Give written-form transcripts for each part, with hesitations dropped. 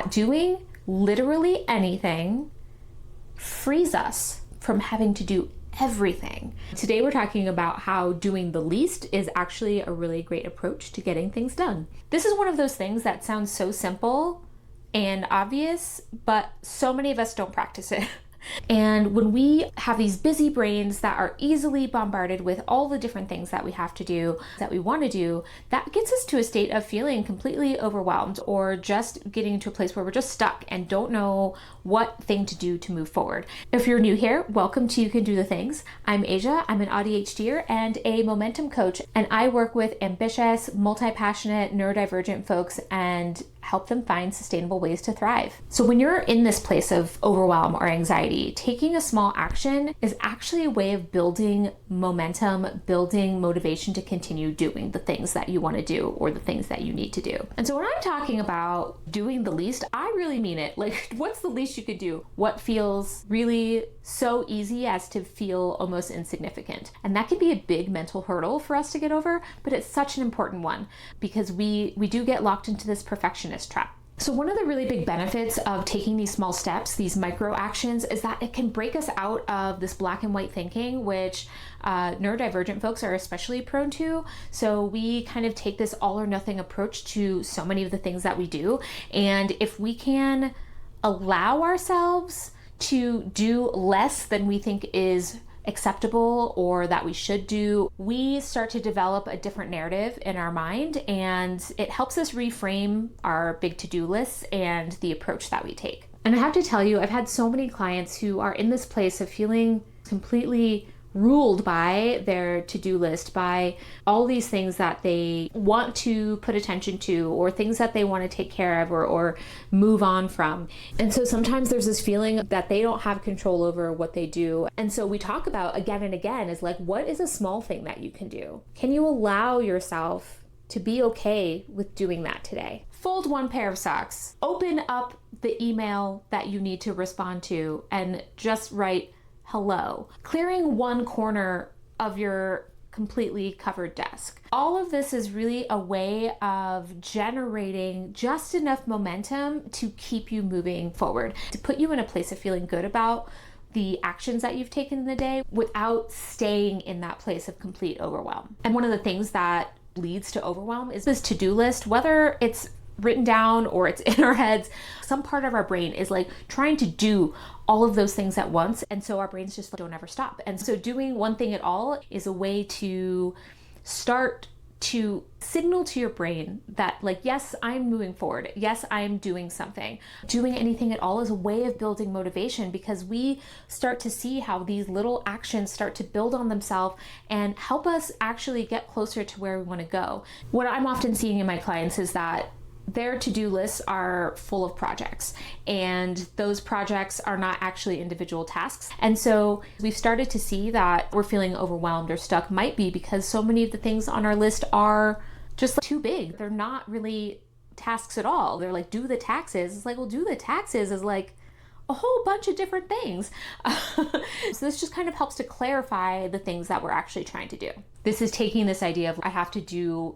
Doing literally anything frees us from having to do everything. Today we're talking about how doing the least is actually a really great approach to getting things done. This is one of those things that sounds so simple and obvious, but so many of us don't practice it. And when we have these busy brains that are easily bombarded with all the different things that we have to do, that we want to do, that gets us to a state of feeling completely overwhelmed or just getting to a place where we're just stuck and don't know what thing to do to move forward. If you're new here, welcome to You Can Do the Things. I'm Asia. I'm an AuDHDer and a momentum coach, and I work with ambitious, multi-passionate, neurodivergent folks and help them find sustainable ways to thrive. So when you're in this place of overwhelm or anxiety, taking a small action is actually a way of building momentum, building motivation to continue doing the things that you want to do or the things that you need to do. And so when I'm talking about doing the least, I really mean it. Like, what's the least you could do? What feels really so easy as to feel almost insignificant? And that can be a big mental hurdle for us to get over, but it's such an important one because we do get locked into this perfectionist trap. So one of the really big benefits of taking these small steps, these micro actions, is that it can break us out of this black and white thinking, which neurodivergent folks are especially prone to. So we kind of take this all or nothing approach to so many of the things that we do. And if we can allow ourselves to do less than we think is acceptable or that we should do, we start to develop a different narrative in our mind, and it helps us reframe our big to-do lists and the approach that we take. And I have to tell you, I've had so many clients who are in this place of feeling completely ruled by their to-do list, by all these things that they want to put attention to or things that they want to take care of or move on from. And so sometimes there's this feeling that they don't have control over what they do. And so we talk about again and again is like, what is a small thing that you can do? Can you allow yourself to be okay with doing that today? Fold one pair of socks, open up the email that you need to respond to and just write hello. Clearing one corner of your completely covered desk. All of this is really a way of generating just enough momentum to keep you moving forward, to put you in a place of feeling good about the actions that you've taken in the day without staying in that place of complete overwhelm. And one of the things that leads to overwhelm is this to-do list, whether it's written down or it's in our heads. Some part of our brain is like trying to do all of those things at once, and so our brains just don't ever stop. And so doing one thing at all is a way to start to signal to your brain that, like, yes, I'm moving forward. Yes, I'm doing something. Doing anything at all is a way of building motivation because we start to see how these little actions start to build on themselves and help us actually get closer to where we want to go. What I'm often seeing in my clients is that their to-do lists are full of projects, and those projects are not actually individual tasks. And so we've started to see that we're feeling overwhelmed or stuck might be because so many of the things on our list are just like too big. They're not really tasks at all. They're like, do the taxes. It's like, well, do the taxes is like a whole bunch of different things. So this just kind of helps to clarify the things that we're actually trying to do. This is taking this idea of I have to do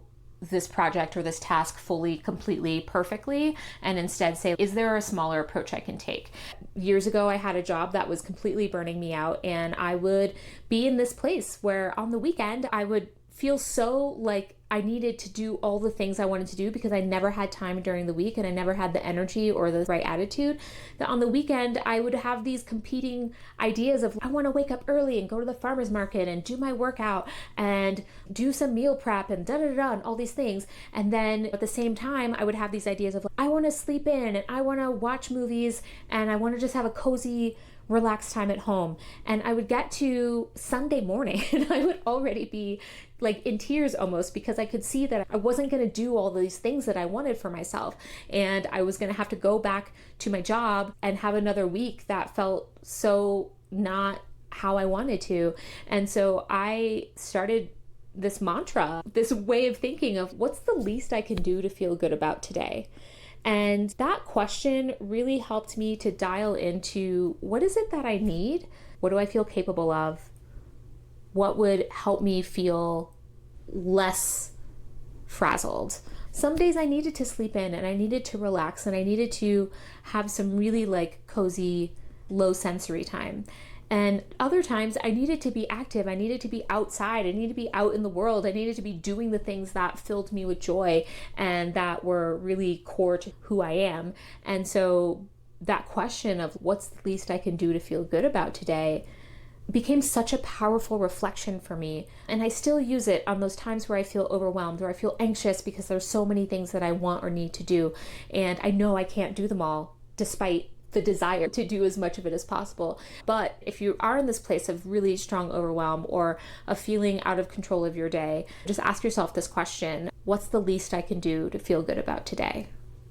this project or this task fully, completely, perfectly, and instead say, is there a smaller approach I can take? Years ago, I had a job that was completely burning me out, and I would be in this place where on the weekend, I would feel so like I needed to do all the things I wanted to do because I never had time during the week and I never had the energy or the right attitude, that on the weekend I would have these competing ideas of I want to wake up early and go to the farmer's market and do my workout and do some meal prep and da-da-da and all these things. And then at the same time, I would have these ideas of I want to sleep in and I want to watch movies and I want to just have a cozy relaxed time at home. And I would get to Sunday morning and I would already be like in tears almost because I could see that I wasn't going to do all these things that I wanted for myself. And I was going to have to go back to my job and have another week that felt so not how I wanted to. And so I started this mantra, this way of thinking of what's the least I can do to feel good about today. And that question really helped me to dial into what is it that I need? What do I feel capable of? What would help me feel less frazzled? Some days I needed to sleep in and I needed to relax and I needed to have some really like cozy, low sensory time. And other times I needed to be active. I needed to be outside. I needed to be out in the world. I needed to be doing the things that filled me with joy and that were really core to who I am. And so that question of what's the least I can do to feel good about today became such a powerful reflection for me. And I still use it on those times where I feel overwhelmed or I feel anxious because there's so many things that I want or need to do. And I know I can't do them all despite the desire to do as much of it as possible. But if you are in this place of really strong overwhelm or a feeling out of control of your day, just ask yourself this question: what's the least I can do to feel good about today?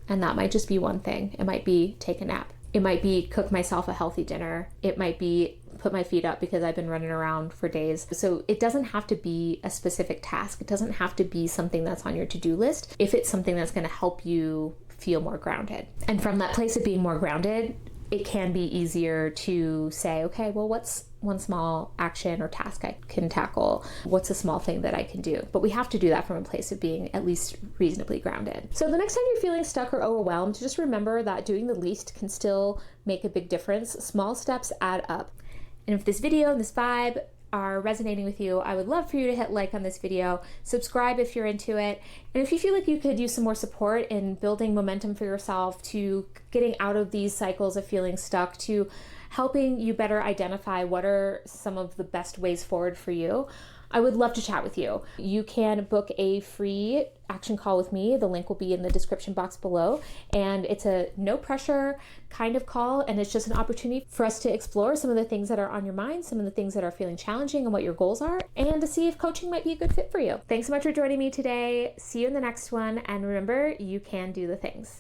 And that might just be one thing. It might be take a nap. It might be cook myself a healthy dinner. It might be put my feet up because I've been running around for days. So it doesn't have to be a specific task. It doesn't have to be something that's on your to-do list if it's something that's going to help you feel more grounded. And from that place of being more grounded, it can be easier to say, okay, well, what's one small action or task I can tackle? What's a small thing that I can do? But we have to do that from a place of being at least reasonably grounded. So the next time you're feeling stuck or overwhelmed, just remember that doing the least can still make a big difference. Small steps add up. And if this video and this vibe are resonating with you, I would love for you to hit like on this video, subscribe if you're into it, and if you feel like you could use some more support in building momentum for yourself, to getting out of these cycles of feeling stuck, to helping you better identify what are some of the best ways forward for you, I would love to chat with you. You can book a free action call with me. The link will be in the description box below. And it's a no pressure kind of call. And it's just an opportunity for us to explore some of the things that are on your mind, some of the things that are feeling challenging and what your goals are, and to see if coaching might be a good fit for you. Thanks so much for joining me today. See you in the next one. And remember, you can do the things.